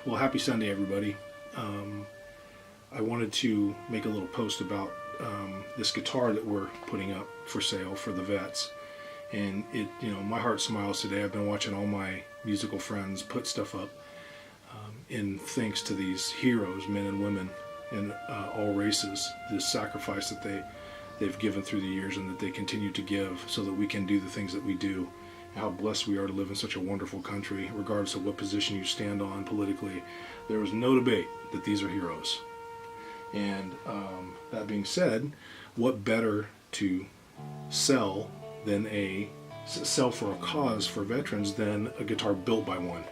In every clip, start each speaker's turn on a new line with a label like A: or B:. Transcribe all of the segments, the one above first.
A: Well, happy Sunday, everybody. I wanted to make a little post about this guitar that we're putting up for sale for the vets. And it, my heart smiles today. I've been watching all my musical friends put stuff up in thanks to these heroes, men and women in all races, this sacrifice that they've given through the years and that they continue to give so that we can do the things that we do. How blessed we are to live in such a wonderful country, regardless of what position you stand on politically. There is no debate that these are heroes. And that being said, what better to sell for a cause for veterans than a guitar built by one?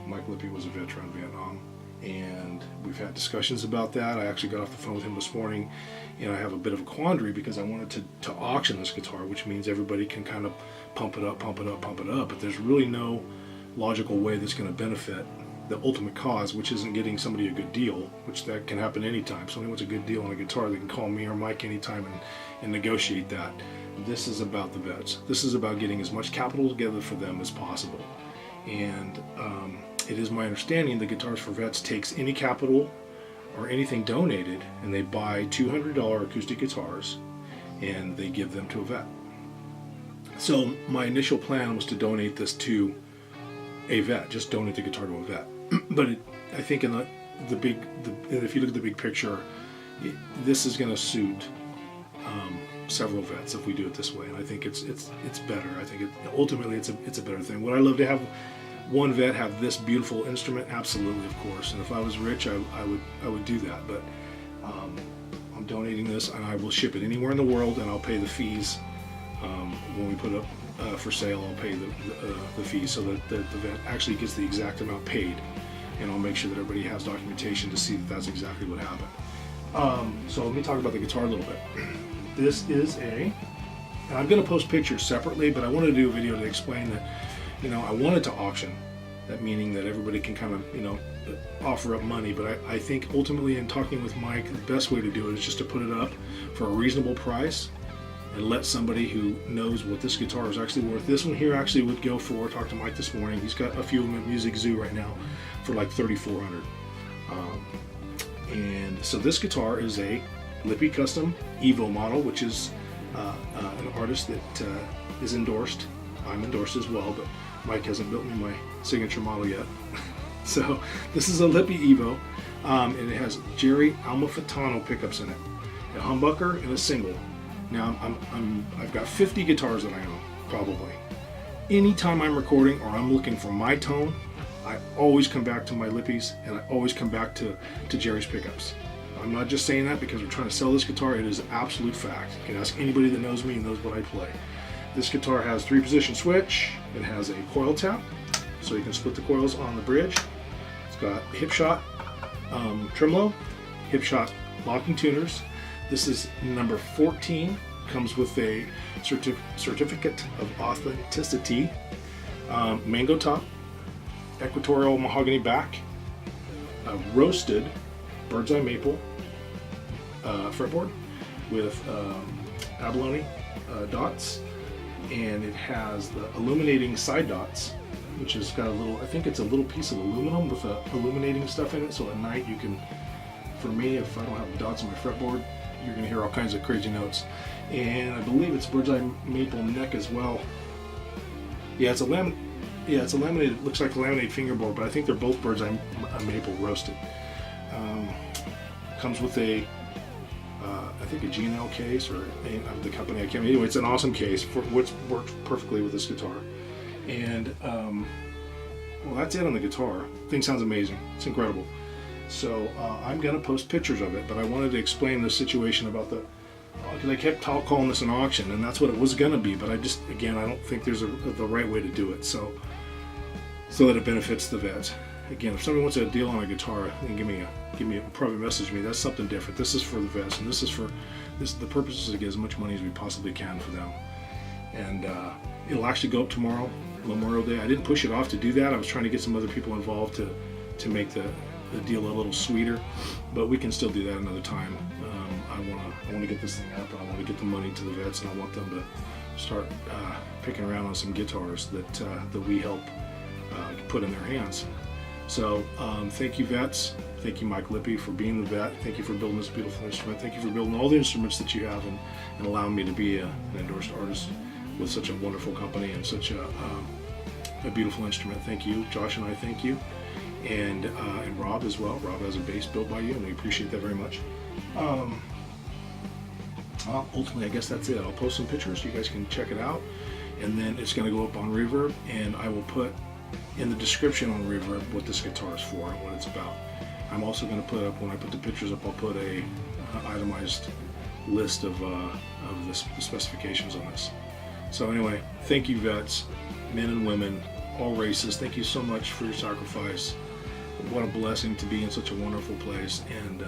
A: Mike Lippy was a veteran of Vietnam, and we've had discussions about that. I actually got off the phone with him this morning, and I have a bit of a quandary because I wanted to auction this guitar, which means everybody can kind of pump it up, but there's really no logical way that's going to benefit the ultimate cause, which isn't getting somebody a good deal, which that can happen anytime. If somebody wants a good deal on a guitar, they can call me or Mike anytime and negotiate that. This is about the vets. This is about getting as much capital together for them as possible. And it is my understanding that Guitars for Vets takes any capital or anything donated, and they buy $200 acoustic guitars and they give them to a vet. So my initial plan was to donate this to a vet, just donate the guitar to a vet. But I think in if you look at the big picture, this is going to suit several vets if we do it this way, and I think it's better. I think ultimately it's a better thing. Would I love to have one vet have this beautiful instrument? Absolutely, of course. And if I was rich, I would do that. But I'm donating this, and I will ship it anywhere in the world, and I'll pay the fees when we put it up for sale. I'll pay the fees so that the vet actually gets the exact amount paid, and I'll make sure that everybody has documentation to see that that's exactly what happened. So let me talk about the guitar a little bit. This is and I'm going to post pictures separately, but I wanted to do a video to explain that, I wanted to auction. That meaning that everybody can kind of, offer up money. But I think ultimately in talking with Mike, the best way to do it is just to put it up for a reasonable price and let somebody who knows what this guitar is actually worth. This one here actually would go for, talked to Mike this morning, he's got a few of them at Music Zoo right now for like $3,400. And so this guitar is a Lippy Custom Evo model, which is an artist that is endorsed. I'm endorsed as well, but Mike hasn't built me my signature model yet. So this is a Lippy Evo, and it has Jerry Amalfitano pickups in it, a humbucker and a single. Now I've got 50 guitars that I own, probably. Anytime I'm recording or I'm looking for my tone, I always come back to my Lippys, and I always come back to Jerry's pickups. I'm not just saying that because we're trying to sell this guitar. It is an absolute fact. You can ask anybody that knows me and knows what I play. This guitar has 3-position switch. It has a coil tap, so you can split the coils on the bridge. It's got Hipshot tremolo, Hipshot locking tuners. This is number 14. Comes with a certificate of authenticity, mango top, equatorial mahogany back, a roasted bird's eye maple fretboard with abalone dots, and it has the illuminating side dots, which has got a little, I think it's a little piece of aluminum with illuminating stuff in it, so at night you can, for me, if I don't have the dots on my fretboard, you're going to hear all kinds of crazy notes. And I believe it's bird's eye maple neck as well. Yeah, it's a laminated, looks like a laminated fingerboard, but I think they're both bird's eye maple roasted. Comes with I think a G&L case, or the company I can't. Anyway, it's an awesome case for which works perfectly with this guitar. And well, that's it on the guitar. Thing sounds amazing. It's incredible. So I'm gonna post pictures of it, but I wanted to explain the situation about because I kept calling this an auction, and that's what it was gonna be. But I don't think there's the right way to do it. So that it benefits the vets. Again, if somebody wants a deal on a guitar, then give me a private message to me. That's something different. This is for the vets, and this is for the purpose is to get as much money as we possibly can for them. And it'll actually go up tomorrow, Memorial Day. I didn't push it off to do that. I was trying to get some other people involved to make the deal a little sweeter, but we can still do that another time. I want to get this thing up, and I want to get the money to the vets, and I want them to start picking around on some guitars that we help put in their hands. So thank you, vets. Thank you, Mike Lippy, for being the vet. Thank you for building this beautiful instrument. Thank you for building all the instruments that you have and allowing me to be an endorsed artist with such a wonderful company and such a beautiful instrument. Thank you. Josh and I thank you. And Rob as well. Rob has a bass built by you, and we appreciate that very much. Well, ultimately, I guess that's it. I'll post some pictures. You guys can check it out. And then it's going to go up on Reverb, and I will put in the description on Reverb what this guitar is for and what it's about. I'm also going to put up, when I put the pictures up, I'll put a itemized list of the specifications on this. So anyway, thank you, vets, men and women, all races. Thank you so much for your sacrifice. What a blessing to be in such a wonderful place. And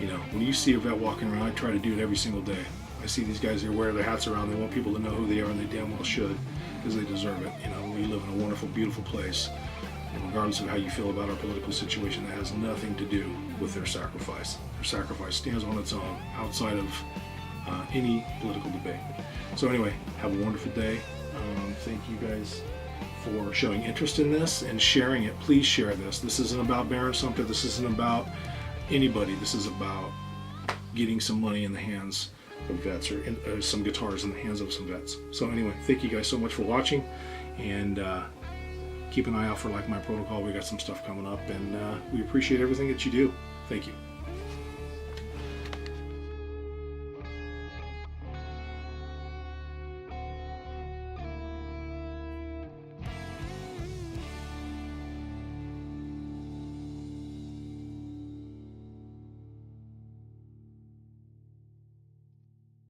A: you know, when you see a vet walking around, I try to do it every single day. I see these guys, they wear their hats around. They want people to know who they are, and they damn well should, because they deserve it. You know, we live in a wonderful, beautiful place. And regardless of how you feel about our political situation, that has nothing to do with their sacrifice. Their sacrifice stands on its own, outside of any political debate. So anyway, have a wonderful day. Thank you guys for showing interest in this and sharing it. Please share this. This isn't about Baron Sumter. This isn't about anybody. This is about getting some money in the hands of vets, or some guitars in the hands of some vets. So anyway, thank you guys so much for watching, and keep an eye out for Like My Protocol. We got some stuff coming up, and we appreciate everything that you do. Thank you.